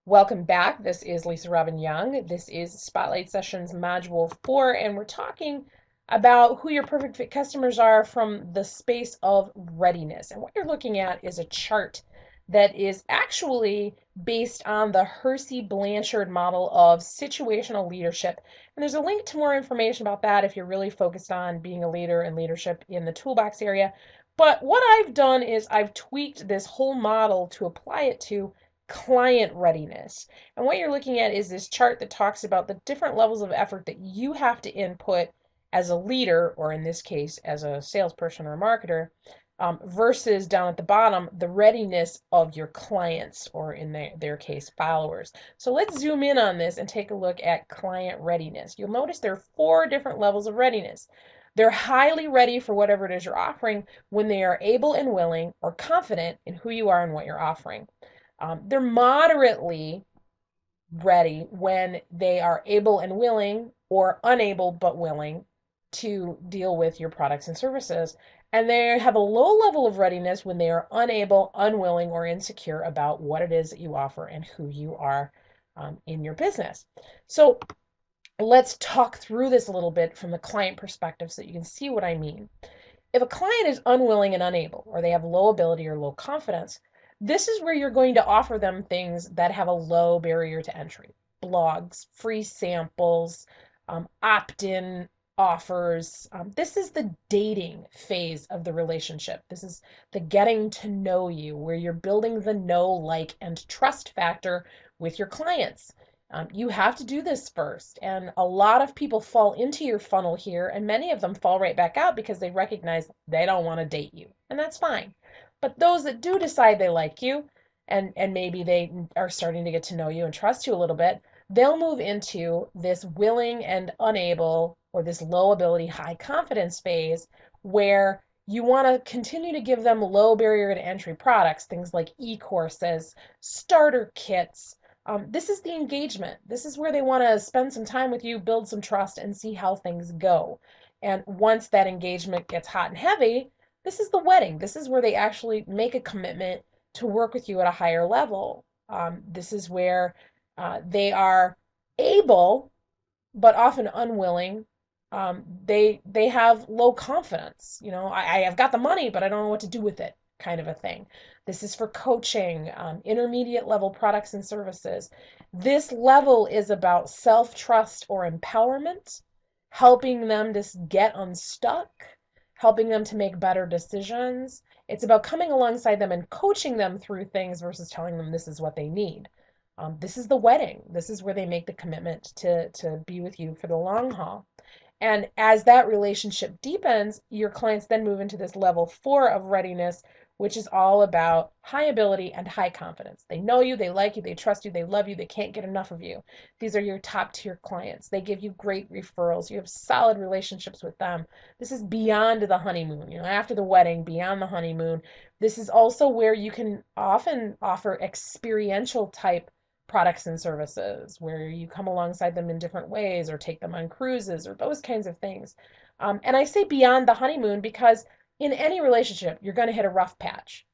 Welcome back. This is Lisa Robbin Young. This is Spotlight Sessions Module 4, and we're talking about who your perfect fit customers are from the space of readiness. And what you're looking at is a chart that is actually based on the Hersey-Blanchard model of situational leadership. And there's a link to more information about that if you're really focused on being a leader and leadership in the toolbox area. But what I've done is I've tweaked this whole model to apply it to client readiness. And what you're looking at is this chart that talks about the different levels of effort that you have to input as a leader, or in this case, as a salesperson or a marketer, versus down at the bottom, the readiness of your clients, or in their case, followers. So let's zoom in on this and take a look at client readiness. You'll notice there are 4 different levels of readiness. They're highly ready for whatever it is you're offering when they are able and willing or confident in who you are and what you're offering. They're moderately ready when they are able and willing or unable but willing to deal with your products and services. And they have a low level of readiness when they are unable, unwilling, or insecure about what it is that you offer and who you are in your business. So let's talk through this a little bit from the client perspective so that you can see what I mean. If a client is unwilling and unable, or they have low ability or low confidence, this is where you're going to offer them things that have a low barrier to entry. Blogs, free samples, opt-in offers. This is the dating phase of the relationship. This is the getting to know you, where you're building the know, like, and trust factor with your clients. You have to do this first. And a lot of people fall into your funnel here, and many of them fall right back out because they recognize they don't want to date you. And that's fine. But those that do decide they like you, and maybe they are starting to get to know you and trust you a little bit, they'll move into this willing and unable, or this low ability, high confidence phase where you want to continue to give them low barrier to entry products, things like e-courses, starter kits. This is the engagement. This is where they want to spend some time with you, build some trust, and see how things go. And once that engagement gets hot and heavy, this is the wedding. This is where they actually make a commitment to work with you at a higher level. This is where they are able, but often unwilling. They have low confidence. You know, I've got the money, but I don't know what to do with it, kind of a thing. This is for coaching, intermediate level products and services. This level is about self-trust or empowerment, helping them to get unstuck, helping them to make better decisions. It's about coming alongside them and coaching them through things versus telling them this is what they need. This is the wedding. This is where they make the commitment to be with you for the long haul. And as that relationship deepens, your clients then move into this level 4 of readiness, which is all about high ability and high confidence. They know you, they like you, they trust you, they love you, they can't get enough of you. These are your top tier clients. They give you great referrals. You have solid relationships with them. This is beyond the honeymoon, you know, after the wedding, beyond the honeymoon. This is also where you can often offer experiential type products and services where you come alongside them in different ways or take them on cruises or those kinds of things. And I say beyond the honeymoon because in any relationship, you're going to hit a rough patch.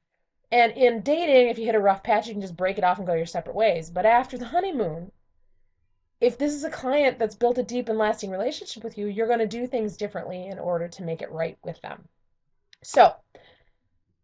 And in dating, if you hit a rough patch, you can just break it off and go your separate ways. But after the honeymoon, if this is a client that's built a deep and lasting relationship with you, you're going to do things differently in order to make it right with them. So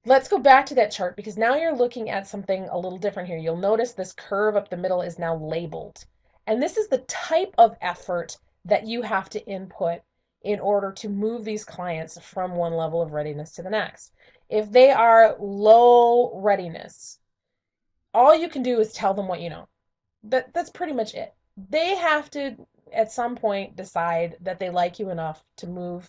let's go back to that chart because now you're looking at something a little different here. You'll notice this curve up the middle is now labeled. And this is the type of effort that you have to input in order to move these clients from one level of readiness to the next. If they are low readiness, all you can do is tell them what you know. That's pretty much it. They have to, at some point, decide that they like you enough to move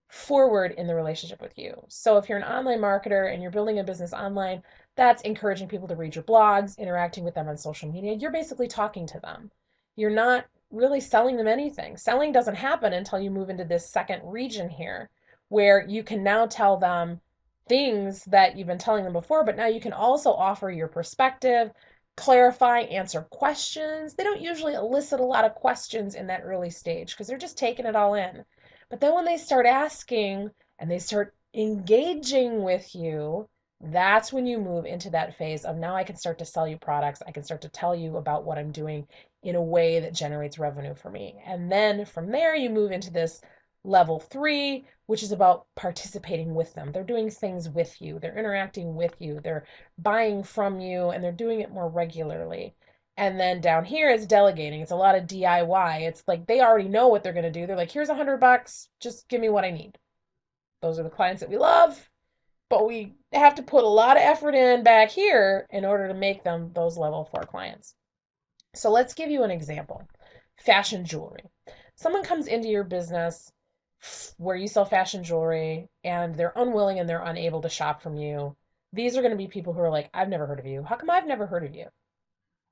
forward in the relationship with you. So if you're an online marketer and you're building a business online, that's encouraging people to read your blogs, interacting with them on social media. You're basically talking to them. You're not really selling them anything. Selling doesn't happen until you move into this second region here, where you can now tell them things that you've been telling them before, but now you can also offer your perspective, clarify, answer questions. They don't usually elicit a lot of questions in that early stage because they're just taking it all in. But then when they start asking and they start engaging with you, That's when you move into that phase of now I can start to sell you products. I can start to tell you about what I'm doing in a way that generates revenue for me. And then from there, you move into this level 3, which is about participating with them. They're doing things with you, they're interacting with you, they're buying from you, and they're doing it more regularly. And then down here is delegating. It's a lot of DIY. It's like they already know what they're going to do. They're like, here's $100, just give me what I need. Those are the clients that we love, but we have to put a lot of effort in back here in order to make them those level 4 clients. So let's give you an example. Fashion jewelry. Someone comes into your business where you sell fashion jewelry and they're unwilling and they're unable to shop from you. These are going to be people who are like, I've never heard of you. How come I've never heard of you?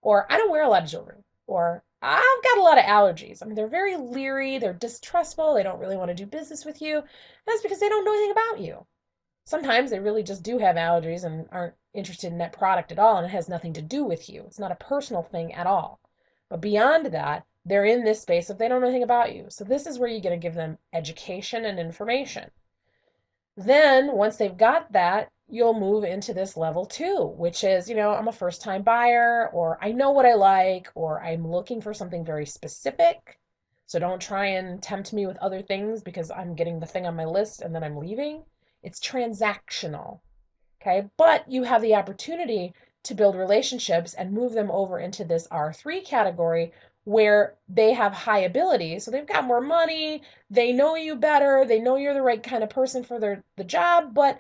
Or I don't wear a lot of jewelry. Or I've got a lot of allergies. I mean, they're very leery, they're distrustful, they don't really want to do business with you. That's because they don't know anything about you. Sometimes they really just do have allergies and aren't interested in that product at all, and it has nothing to do with you. It's not a personal thing at all. But beyond that, they're in this space of they don't know anything about you. So this is where you're going to give them education and information. Then once they've got that, you'll move into this level 2, which is, I'm a first time buyer, or I know what I like, or I'm looking for something very specific. So don't try and tempt me with other things because I'm getting the thing on my list and then I'm leaving. It's transactional. Okay. But you have the opportunity to build relationships and move them over into this R3 category where they have high ability. So they've got more money, they know you better, they know you're the right kind of person for the job, but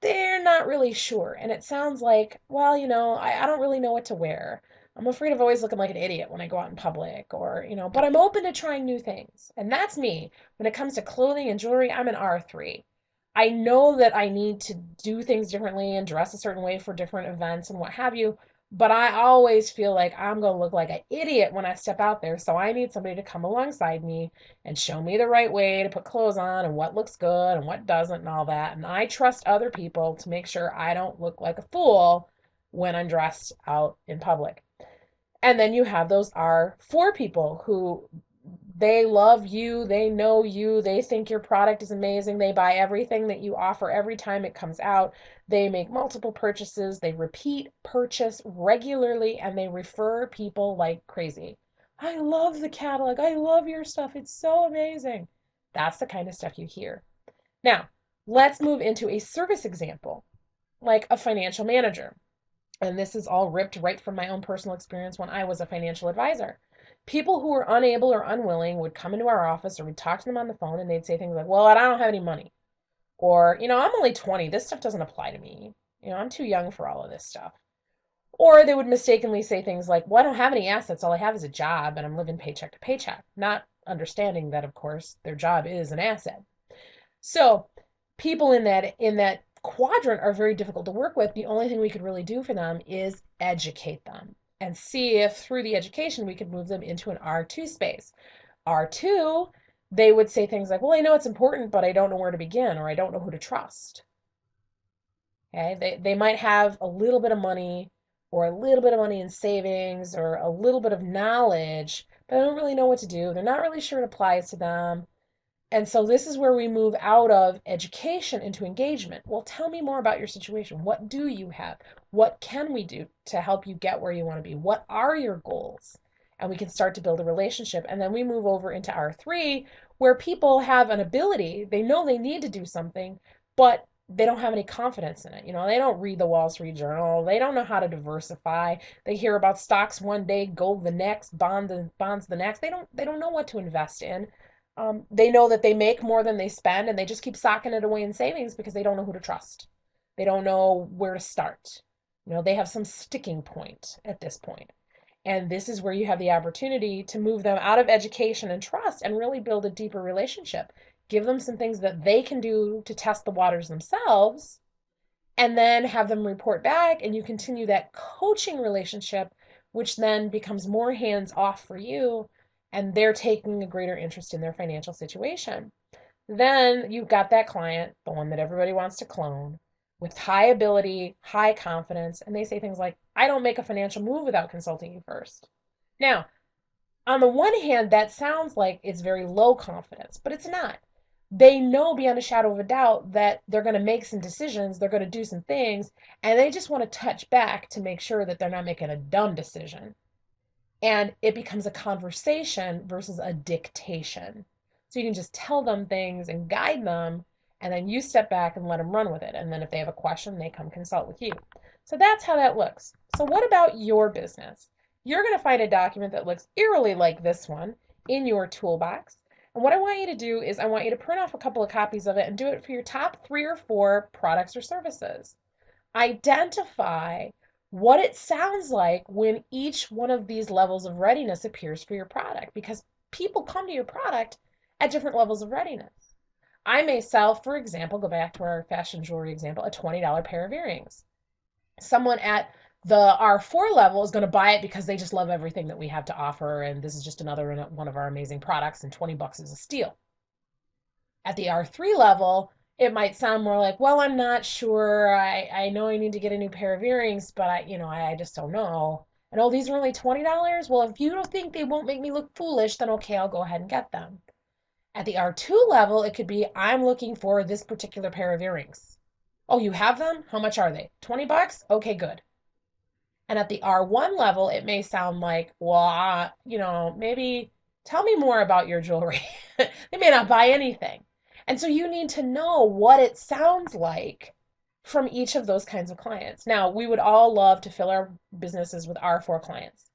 they're not really sure. And it sounds like, well, I don't really know what to wear. I'm afraid of always looking like an idiot when I go out in public, or, but I'm open to trying new things. And that's me. When it comes to clothing and jewelry, I'm an R3. I know that I need to do things differently and dress a certain way for different events and what have you, but I always feel like I'm going to look like an idiot when I step out there. So I need somebody to come alongside me and show me the right way to put clothes on and what looks good and what doesn't and all that. And I trust other people to make sure I don't look like a fool when I'm dressed out in public. And then you have those R4 people who they love you, they know you, they think your product is amazing, they buy everything that you offer every time it comes out, they make multiple purchases, they repeat purchase regularly, and they refer people like crazy. I love the catalog, I love your stuff, it's so amazing. That's the kind of stuff you hear. Now, let's move into a service example, like a financial manager. And this is all ripped right from my own personal experience when I was a financial advisor. People who were unable or unwilling would come into our office or we'd talk to them on the phone and they'd say things like, well, I don't have any money. Or, I'm only 20. This stuff doesn't apply to me. I'm too young for all of this stuff. Or they would mistakenly say things like, well, I don't have any assets. All I have is a job and I'm living paycheck to paycheck. Not understanding that, of course, their job is an asset. So people in that quadrant are very difficult to work with. The only thing we could really do for them is educate them and see if through the education we could move them into an R2 space. R2, they would say things like, well, I know it's important, but I don't know where to begin, or I don't know who to trust. Okay, they might have a little bit of money or a little bit of money in savings or a little bit of knowledge, but I don't really know what to do. They're not really sure it applies to them. And so this is where we move out of education into engagement. Well, tell me more about your situation. What do you have? What can we do to help you get where you want to be? What are your goals? And we can start to build a relationship. And then we move over into R3, where people have an ability. They know they need to do something, but they don't have any confidence in it. They don't read the Wall Street Journal. They don't know how to diversify. They hear about stocks one day, gold the next, bonds the next. They don't know what to invest in. They know that they make more than they spend and they just keep socking it away in savings because they don't know who to trust. They don't know where to start. They have some sticking point at this point. And this is where you have the opportunity to move them out of education and trust and really build a deeper relationship. Give them some things that they can do to test the waters themselves, and then have them report back, and you continue that coaching relationship, which then becomes more hands off for you, and they're taking a greater interest in their financial situation. Then you've got that client, the one that everybody wants to clone, with high ability, high confidence, and they say things like, I don't make a financial move without consulting you first. Now, on the one hand, that sounds like it's very low confidence, but it's not. they know beyond a shadow of a doubt that they're going to make some decisions, they're going to do some things, and they just want to touch back to make sure that they're not making a dumb decision. And it becomes a conversation versus a dictation. So you can just tell them things and guide them, and then you step back and let them run with it. And then if they have a question, they come consult with you. So that's how that looks. So what about your business? You're going to find a document that looks eerily like this one in your toolbox. And what I want you to do is I want you to print off a couple of copies of it and do it for your top 3 or 4 products or services. Identify what it sounds like when each one of these levels of readiness appears for your product, because people come to your product at different levels of readiness. I may sell, for example, go back to our fashion jewelry example, a $20 pair of earrings. Someone at the R4 level is going to buy it because they just love everything that we have to offer, and this is just another one of our amazing products, and 20 bucks is a steal. At the R3 level, it might sound more like, well, I'm not sure. I know I need to get a new pair of earrings, but I just don't know. And oh, these are only $20? Well, if you don't think they won't make me look foolish, then okay, I'll go ahead and get them. At the R2 level, it could be, I'm looking for this particular pair of earrings. Oh, you have them? How much are they? 20 bucks? Okay, good. And at the R1 level, it may sound like, well, maybe tell me more about your jewelry. They may not buy anything. And so you need to know what it sounds like from each of those kinds of clients. Now, we would all love to fill our businesses with R4 clients,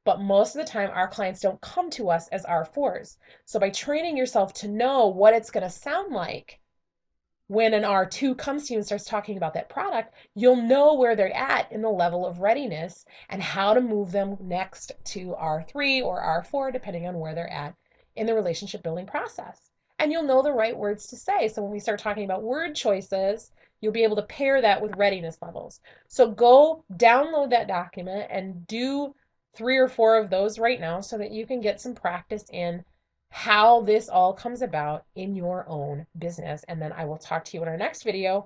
but most of the time our clients don't come to us as R4s. So by training yourself to know what it's going to sound like when an R2 comes to you and starts talking about that product, you'll know where they're at in the level of readiness and how to move them next to R3 or R4, depending on where they're at in the relationship building process. And you'll know the right words to say. So when we start talking about word choices, you'll be able to pair that with readiness levels. So go download that document and do 3 or 4 of those right now so that you can get some practice in how this all comes about in your own business. And then I will talk to you in our next video